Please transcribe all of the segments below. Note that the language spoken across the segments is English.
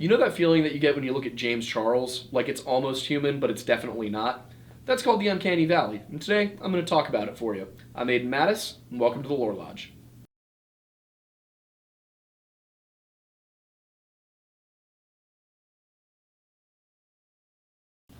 You know that feeling that you get when you look at James Charles, like it's almost human, but it's definitely not? That's called the Uncanny Valley, and today I'm going to talk about it for you. I'm Aidan Mattis, and welcome to the Lore Lodge.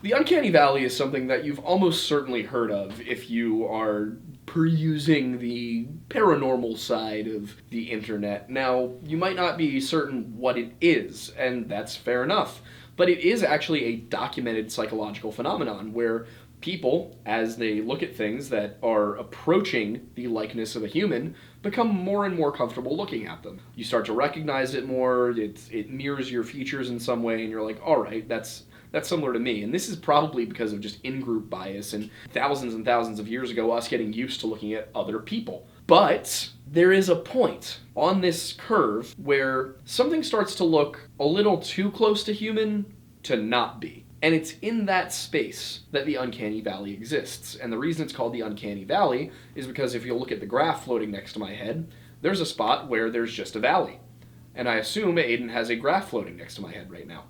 The Uncanny Valley is something that you've almost certainly heard of if you are perusing the paranormal side of the internet. Now, you might not be certain what it is, and that's fair enough, but it is actually a documented psychological phenomenon where people, as they look at things that are approaching the likeness of a human, become more and more comfortable looking at them. You start to recognize it more, it mirrors your features in some way, and you're like, all right, that's similar to me. And this is probably because of just in-group bias and thousands of years ago, us getting used to looking at other people. But there is a point on this curve where something starts to look a little too close to human to not be. And it's in that space that the Uncanny Valley exists. And the reason it's called the Uncanny Valley is because if you look at the graph floating next to my head, there's a spot where there's just a valley. And I assume Aidan has a graph floating next to my head right now.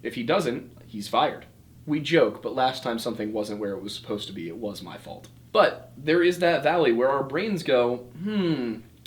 If he doesn't, he's fired. We joke, but last time something wasn't where it was supposed to be, it was my fault. But there is that valley where our brains go,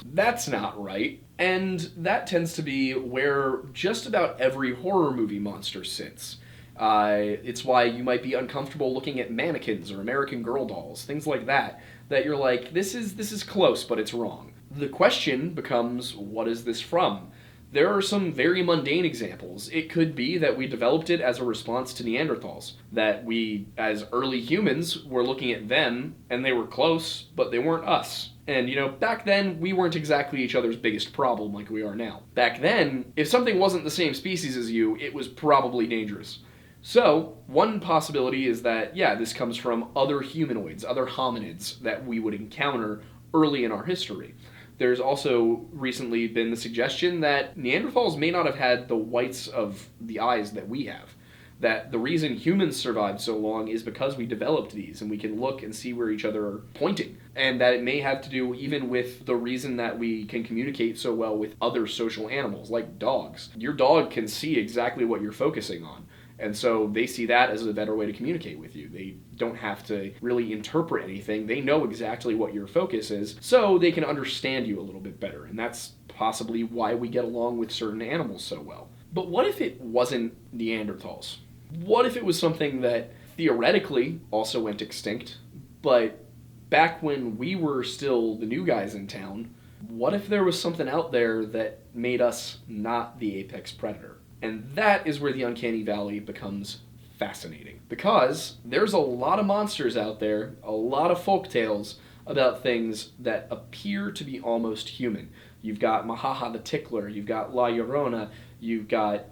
that's not right. And that tends to be where just about every horror movie monster sits. It's why you might be uncomfortable looking at mannequins or American Girl dolls, things like that you're like, this is close, but it's wrong. The question becomes, what is this from? There are some very mundane examples. It could be that we developed it as a response to Neanderthals. That we, as early humans, were looking at them, and they were close, but they weren't us. And, back then, we weren't exactly each other's biggest problem like we are now. Back then, if something wasn't the same species as you, it was probably dangerous. So, one possibility is that, this comes from other humanoids, other hominids that we would encounter early in our history. There's also recently been the suggestion that Neanderthals may not have had the whites of the eyes that we have. That the reason humans survived so long is because we developed these and we can look and see where each other are pointing. And that it may have to do even with the reason that we can communicate so well with other social animals, like dogs. Your dog can see exactly what you're focusing on. And so they see that as a better way to communicate with you. They don't have to really interpret anything. They know exactly what your focus is, so they can understand you a little bit better. And that's possibly why we get along with certain animals so well. But what if it wasn't Neanderthals? What if it was something that theoretically also went extinct, but back when we were still the new guys in town, what if there was something out there that made us not the apex predator? And that is where the Uncanny Valley becomes fascinating. Because there's a lot of monsters out there, a lot of folk tales about things that appear to be almost human. You've got Mahaha the Tickler, you've got La Llorona, you've got,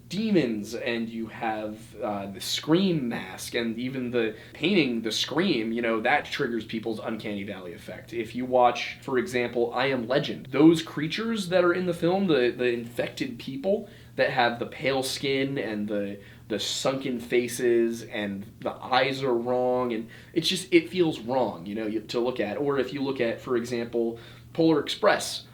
demons, and you have the Scream mask, and even the painting the Scream, that triggers people's Uncanny Valley effect. If you watch, for example, I Am Legend, those creatures that are in the film, the infected people that have the pale skin and the sunken faces and the eyes are wrong, and it feels wrong, to look at. Or if you look at, for example, Polar Express,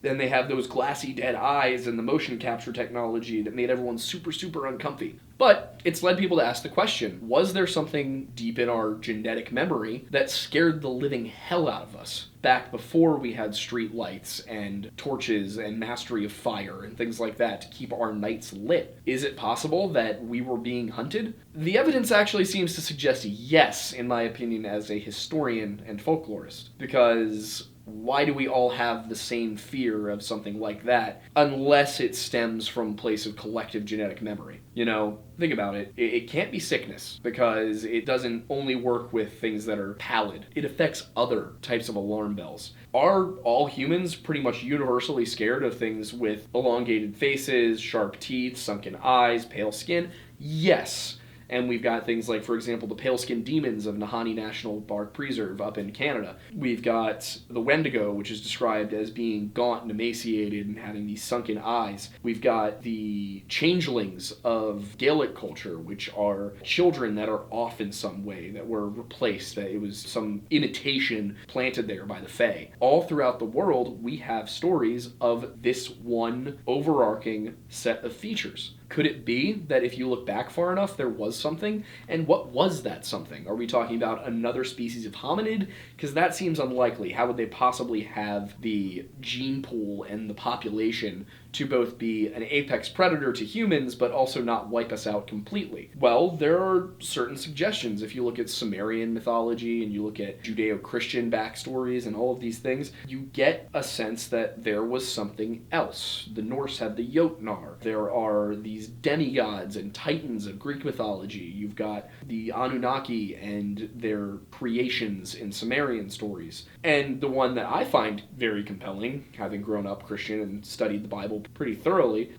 then they have those glassy dead eyes and the motion capture technology that made everyone super, super uncomfy. But it's led people to ask the question, was there something deep in our genetic memory that scared the living hell out of us back before we had street lights and torches and mastery of fire and things like that to keep our nights lit? Is it possible that we were being hunted? The evidence actually seems to suggest yes, in my opinion, as a historian and folklorist, because why do we all have the same fear of something like that unless it stems from a place of collective genetic memory? Think about it. It can't be sickness because it doesn't only work with things that are pallid. It affects other types of alarm bells. Are all humans pretty much universally scared of things with elongated faces, sharp teeth, sunken eyes, pale skin? Yes. And we've got things like, for example, the pale-skinned demons of Nahanni National Park Preserve up in Canada. We've got the Wendigo, which is described as being gaunt and emaciated and having these sunken eyes. We've got the changelings of Gaelic culture, which are children that are off in some way, that were replaced, that it was some imitation planted there by the Fae. All throughout the world, we have stories of this one overarching set of features. Could it be that if you look back far enough, there was something? And what was that something? Are we talking about another species of hominid? Because that seems unlikely. How would they possibly have the gene pool and the population to both be an apex predator to humans, but also not wipe us out completely? Well, there are certain suggestions. If you look at Sumerian mythology and you look at Judeo-Christian backstories and all of these things, you get a sense that there was something else. The Norse had the Jotnar. There are these demigods and titans of Greek mythology. You've got the Anunnaki and their creations in Sumerian stories. And the one that I find very compelling, having grown up Christian and studied the Bible pretty thoroughly,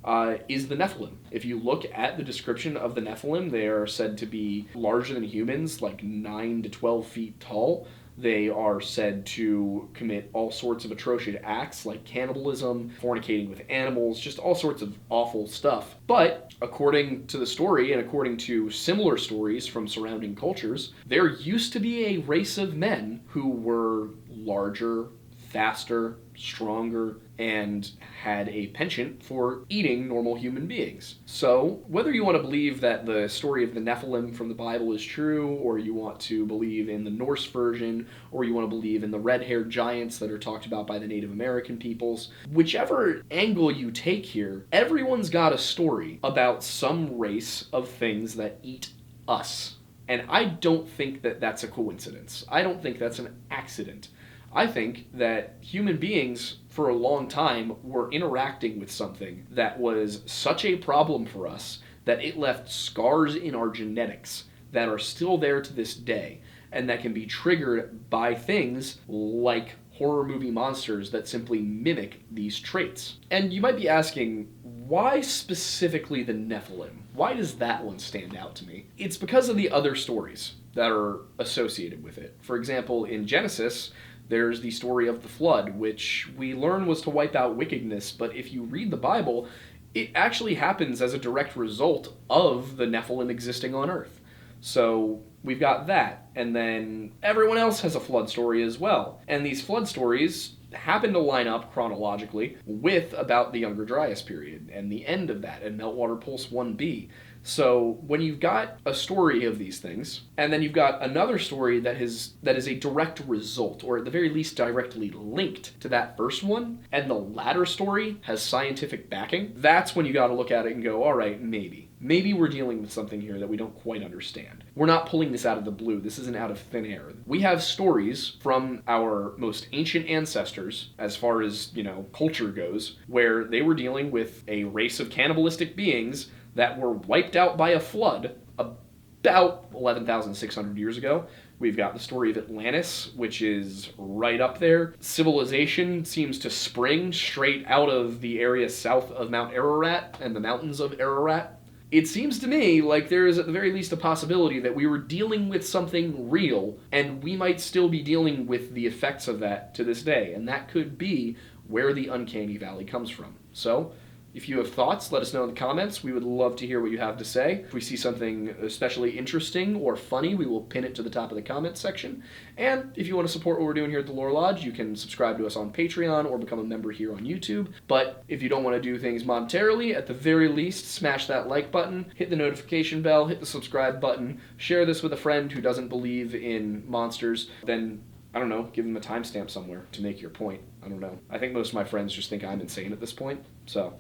is the Nephilim. If you look at the description of the Nephilim, they are said to be larger than humans, like 9 to 12 feet tall. They are said to commit all sorts of atrocious acts like cannibalism, fornicating with animals, just all sorts of awful stuff. But according to the story, and according to similar stories from surrounding cultures, there used to be a race of men who were larger, faster, stronger, and had a penchant for eating normal human beings. So, whether you want to believe that the story of the Nephilim from the Bible is true, or you want to believe in the Norse version, or you want to believe in the red-haired giants that are talked about by the Native American peoples, whichever angle you take here, everyone's got a story about some race of things that eat us. And I don't think that that's a coincidence. I don't think that's an accident. I think that human beings, for a long time, were interacting with something that was such a problem for us that it left scars in our genetics that are still there to this day, and that can be triggered by things like horror movie monsters that simply mimic these traits. And you might be asking, why specifically the Nephilim? Why does that one stand out to me? It's because of the other stories that are associated with it. For example, in Genesis, there's the story of the flood, which we learn was to wipe out wickedness, but if you read the Bible, it actually happens as a direct result of the Nephilim existing on Earth. So we've got that, and then everyone else has a flood story as well. And these flood stories happen to line up chronologically with about the Younger Dryas period and the end of that, and Meltwater Pulse 1b. So when you've got a story of these things, and then you've got another story that is a direct result, or at the very least directly linked to that first one, and the latter story has scientific backing, that's when you got to look at it and go, all right, maybe. Maybe we're dealing with something here that we don't quite understand. We're not pulling this out of the blue. This isn't out of thin air. We have stories from our most ancient ancestors, as far as, culture goes, where they were dealing with a race of cannibalistic beings that were wiped out by a flood about 11,600 years ago. We've got the story of Atlantis, which is right up there. Civilization seems to spring straight out of the area south of Mount Ararat and the mountains of Ararat. It seems to me like there is at the very least a possibility that we were dealing with something real, and we might still be dealing with the effects of that to this day, and that could be where the Uncanny Valley comes from. So, if you have thoughts, let us know in the comments. We would love to hear what you have to say. If we see something especially interesting or funny, we will pin it to the top of the comments section. And if you want to support what we're doing here at the Lore Lodge, you can subscribe to us on Patreon or become a member here on YouTube. But if you don't want to do things monetarily, at the very least, smash that like button, hit the notification bell, hit the subscribe button, share this with a friend who doesn't believe in monsters, then I don't know, give them a timestamp somewhere to make your point. I don't know. I think most of my friends just think I'm insane at this point. So,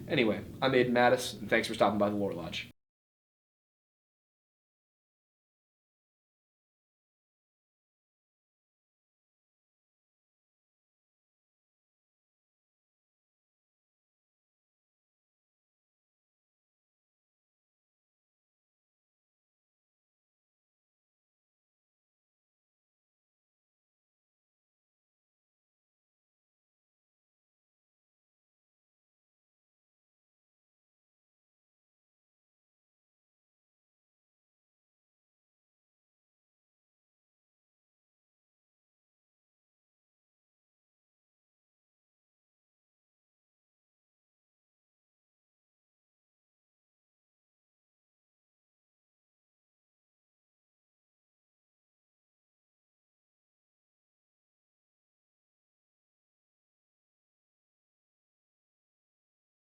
anyway, I'm Aidan Mattis, and thanks for stopping by the Lore Lodge.